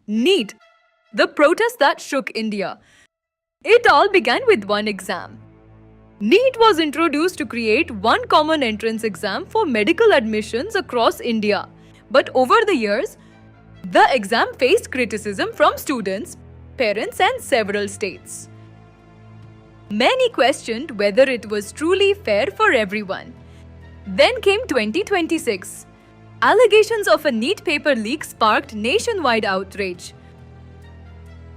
NEET, the protest that shook India. It all began with one exam. NEET was introduced to create one common entrance exam for medical admissions across India. But over the years, the exam faced criticism from students, parents, and several states. Many questioned whether it was truly fair for everyone. Then came 2026. Allegations of a NEET paper leak sparked nationwide outrage.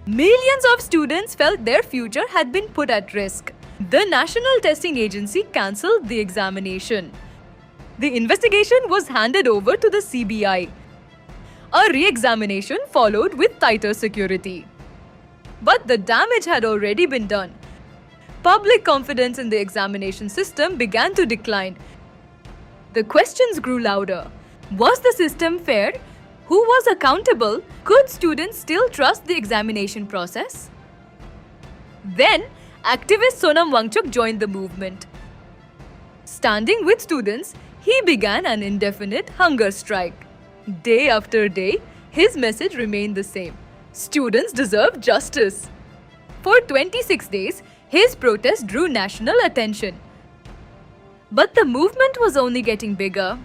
Millions of students felt their future had been put at risk. The National Testing Agency cancelled the examination. The investigation was handed over to the CBI. A re-examination followed with tighter security. But the damage had already been done. Public confidence in the examination system began to decline. The questions grew louder. Was the system fair? Who was accountable? Could students still trust the examination process? Then, activist Sonam Wangchuk joined the movement. Standing with students, he began an indefinite hunger strike. Day after day, his message remained the same. Students deserve justice. For 26 days, his protest drew national attention. But the movement was only getting bigger.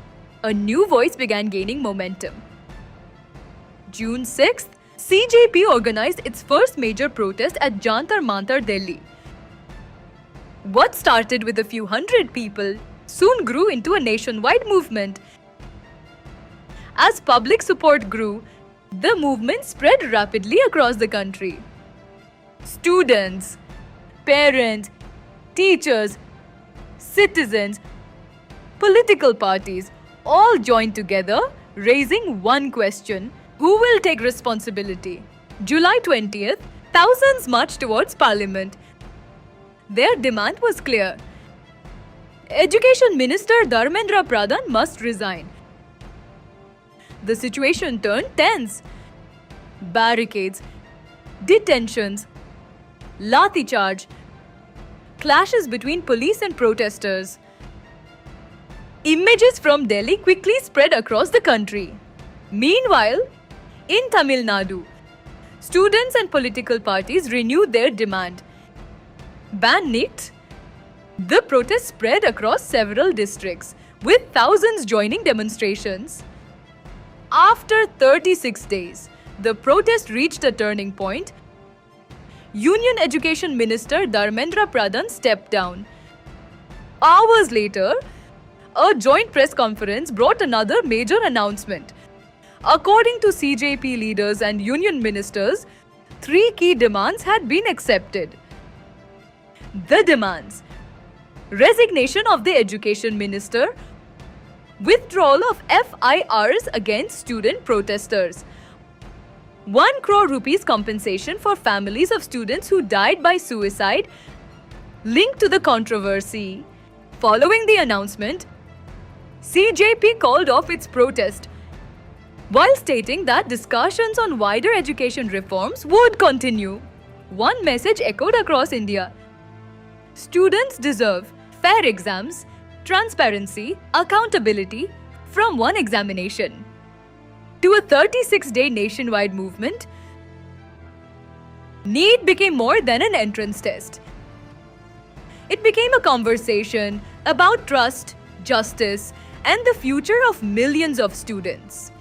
A new voice began gaining momentum. June 6th, CJP organized its first major protest at Jantar Mantar, Delhi. What started with a few hundred people soon grew into a nationwide movement. As public support grew, the movement spread rapidly across the country. Students, parents, teachers, citizens, political parties all joined together, raising one question: who will take responsibility? July 20th, thousands marched towards Parliament. Their demand was clear. Education Minister Dharmendra Pradhan must resign. The situation turned tense. Barricades, detentions, lathi charge, clashes between police and protesters. Images from Delhi quickly spread across the country. Meanwhile, in Tamil Nadu, students and political parties renewed their demand. Ban NEET. The protest spread across several districts, with thousands joining demonstrations. After 36 days, the protest reached a turning point. Union Education Minister Dharmendra Pradhan stepped down. Hours later, a joint press conference brought another major announcement. According to CJP leaders and union ministers, 3 key demands had been accepted. The demands: resignation of the education minister, withdrawal of FIRs against student protesters, 1 crore rupees compensation for families of students who died by suicide linked to the controversy. Following the announcement, CJP called off its protest, while stating that discussions on wider education reforms would continue. One message echoed across India: students deserve fair exams, transparency, accountability from one examination. To a 36-day nationwide movement, NEET became more than an entrance test. It became a conversation about trust, justice, and the future of millions of students.